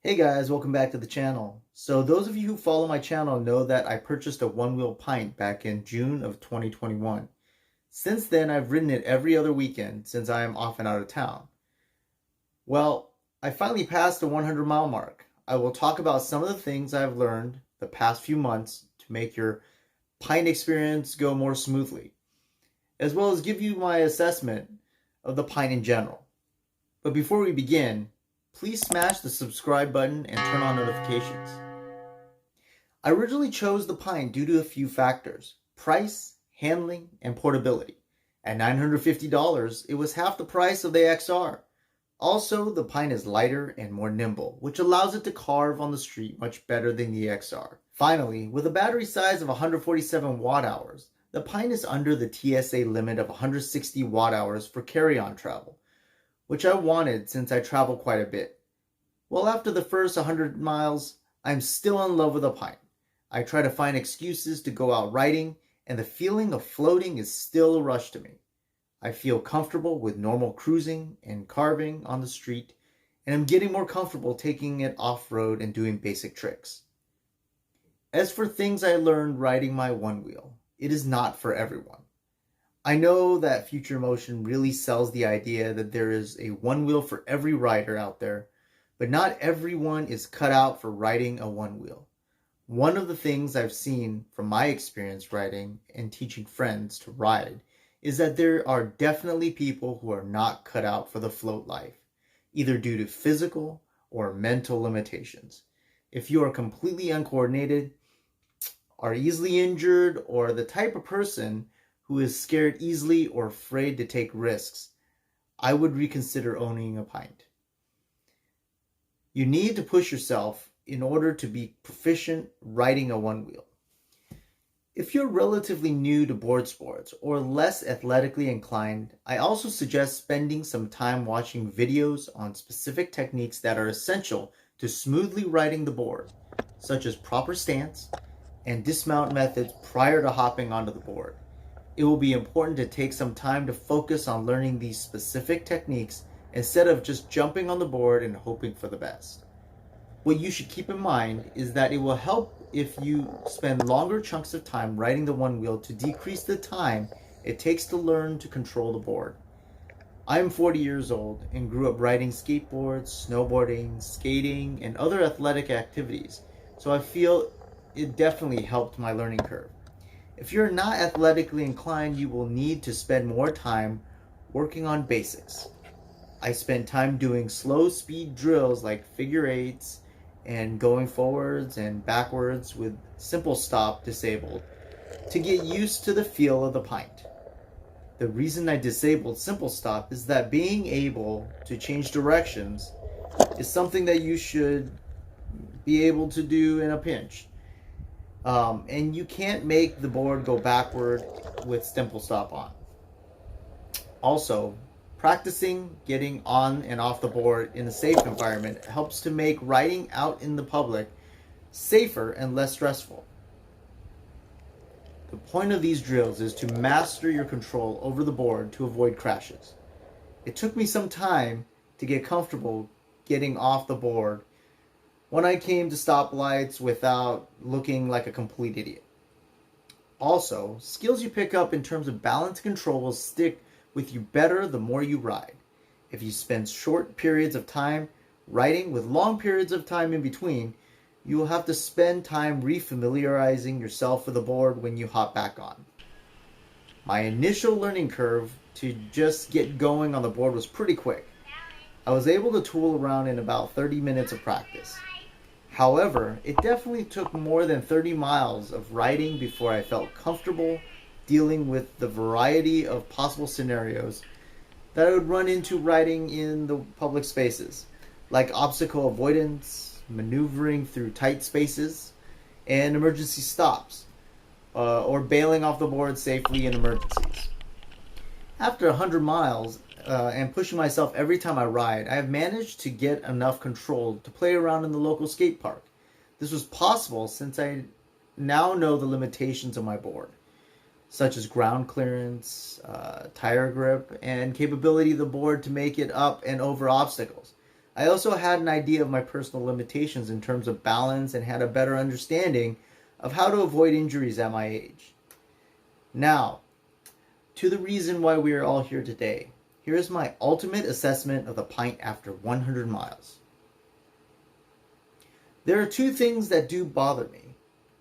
Hey guys, welcome back to the channel. So those of you who follow my channel know that I purchased a one-wheel Pint back in June of 2021. Since then, I've ridden it every other weekend since I am often out of town. Well, I finally passed the 100-mile mark. I will talk about some of the things I've learned the past few months to make your Pint experience go more smoothly, as well as give you my assessment of the Pint in general. But before we begin, please smash the subscribe button and turn on notifications. I originally chose the Pint due to a few factors: price, handling, and portability. At $950, it was half the price of the XR. Also, the Pint is lighter and more nimble, which allows it to carve on the street much better than the XR. Finally, with a battery size of 147 watt-hours, the Pint is under the TSA limit of 160 watt-hours for carry-on travel, which I wanted since I travel quite a bit. Well, after the first 100 miles, I'm still in love with a Pint. I try to find excuses to go out riding, and the feeling of floating is still a rush to me. I feel comfortable with normal cruising and carving on the street, and I'm getting more comfortable taking it off-road and doing basic tricks. As for things I learned riding my one wheel, it is not for everyone. I know that Future Motion really sells the idea that there is a one wheel for every rider out there, but not everyone is cut out for riding a one wheel. One of the things I've seen from my experience riding and teaching friends to ride is that there are definitely people who are not cut out for the float life, either due to physical or mental limitations. If you are completely uncoordinated, are easily injured, or the type of person who is scared easily or afraid to take risks, I would reconsider owning a Pint. You need to push yourself in order to be proficient riding a one wheel. If you're relatively new to board sports or less athletically inclined, I also suggest spending some time watching videos on specific techniques that are essential to smoothly riding the board, such as proper stance and dismount methods prior to hopping onto the board. It will be important to take some time to focus on learning these specific techniques instead of just jumping on the board and hoping for the best. What you should keep in mind is that it will help if you spend longer chunks of time riding the one wheel to decrease the time it takes to learn to control the board. I am 40 years old and grew up riding skateboards, snowboarding, skating, and other athletic activities, so I feel it definitely helped my learning curve. If you're not athletically inclined, you will need to spend more time working on basics. I spent time doing slow speed drills like figure eights and going forwards and backwards with simple stop disabled to get used to the feel of the Pint. The reason I disabled simple stop is that being able to change directions is something that you should be able to do in a pinch. And you can't make the board go backward with simple stop on. Also, practicing getting on and off the board in a safe environment helps to make riding out in the public safer and less stressful. The point of these drills is to master your control over the board to avoid crashes. It took me some time to get comfortable getting off the board when I came to stoplights without looking like a complete idiot. Also, skills you pick up in terms of balance control will stick with you better the more you ride. If you spend short periods of time riding with long periods of time in between, you will have to spend time refamiliarizing yourself with the board when you hop back on. My initial learning curve to just get going on the board was pretty quick. I was able to tool around in about 30 minutes of practice. However, it definitely took more than 30 miles of riding before I felt comfortable dealing with the variety of possible scenarios that I would run into riding in the public spaces, like obstacle avoidance, maneuvering through tight spaces, and emergency stops, or bailing off the board safely in emergencies. After 100 miles and pushing myself every time I ride, I have managed to get enough control to play around in the local skate park. This was possible since I now know the limitations of my board, such as ground clearance, tire grip, and capability of the board to make it up and over obstacles. I also had an idea of my personal limitations in terms of balance and had a better understanding of how to avoid injuries at my age. Now, to the reason why we are all here today. Here is my ultimate assessment of the Pint after 100 miles. There are two things that do bother me.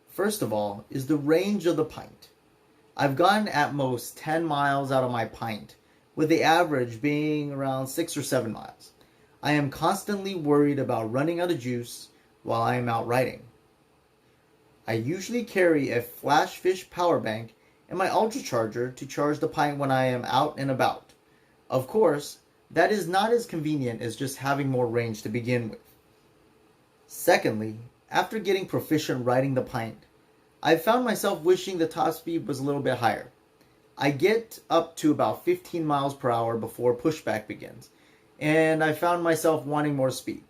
First of all is the range of the Pint. I've gotten at most 10 miles out of my Pint, with the average being around 6 or 7 miles. I am constantly worried about running out of juice while I am out riding. I usually carry a flash fish power bank and my ultra charger to charge the Pint when I am out and about. Of course, that is not as convenient as just having more range to begin with. Secondly, after getting proficient riding the Pint, I found myself wishing the top speed was a little bit higher. I get up to about 15 miles per hour before pushback begins, and I found myself wanting more speed.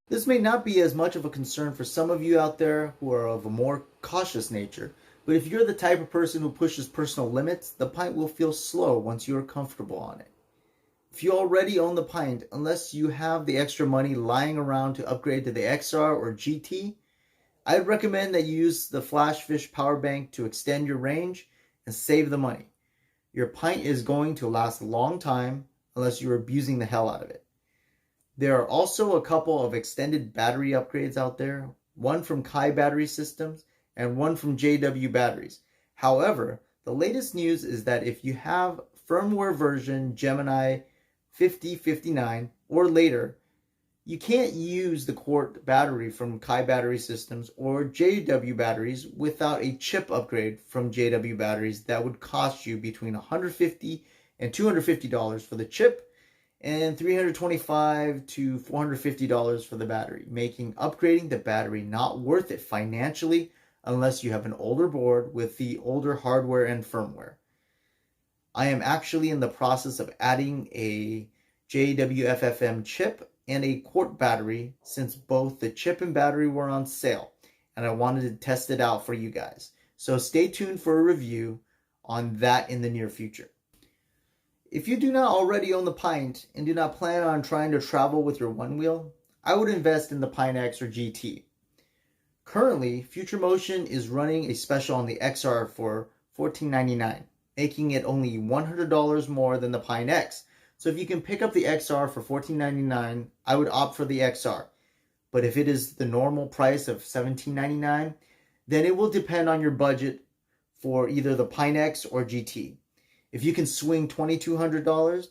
This may not be as much of a concern for some of you out there who are of a more cautious nature, but if you're the type of person who pushes personal limits, the Pint will feel slow once you are comfortable on it. If you already own the Pint, unless you have the extra money lying around to upgrade to the XR or GT, I'd recommend that you use the Flash Fish Power Bank to extend your range and save the money. Your Pint is going to last a long time unless you're abusing the hell out of it. There are also a couple of extended battery upgrades out there, one from Kai Battery Systems and one from JW Batteries. However, the latest news is that if you have firmware version Gemini 5059 or later, you can't use the quart battery from Kai Battery Systems or JW Batteries without a chip upgrade from JW Batteries that would cost you between $150 and $250 for the chip and $325 to $450 for the battery, making upgrading the battery not worth it financially unless you have an older board with the older hardware and firmware. I am actually in the process of adding a JWFFM chip and a quart battery since both the chip and battery were on sale, and I wanted to test it out for you guys. So stay tuned for a review on that in the near future. If you do not already own the Pint and do not plan on trying to travel with your one wheel, I would invest in the Pint X or GT. Currently, Future Motion is running a special on the XR for $14.99, making it only $100 more than the Pint X. So if you can pick up the XR for $14.99, I would opt for the XR. But if it is the normal price of $17.99, then it will depend on your budget for either the Pint X or GT. If you can swing $2,200,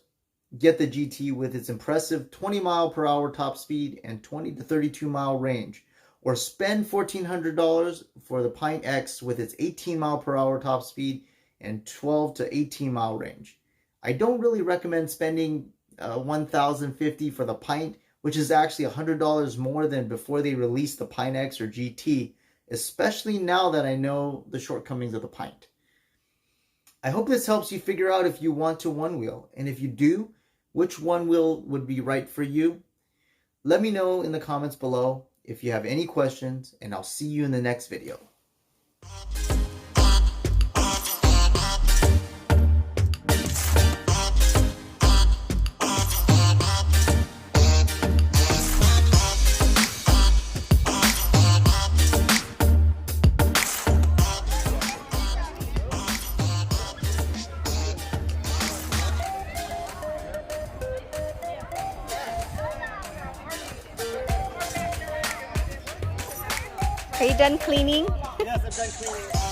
get the GT with its impressive 20 mile per hour top speed and 20 to 32 mile range, or spend $1,400 for the Pint X with its 18 mile per hour top speed and 12 to 18 mile range. I don't really recommend spending $1,050 for the Pint, which is actually $100 more than before they released the Pint X or GT, especially now that I know the shortcomings of the Pint. I hope this helps you figure out if you want to one wheel, and if you do, which one wheel would be right for you. Let me know in the comments below if you have any questions, and I'll see you in the next video. Are you done cleaning? Yes, I'm done cleaning.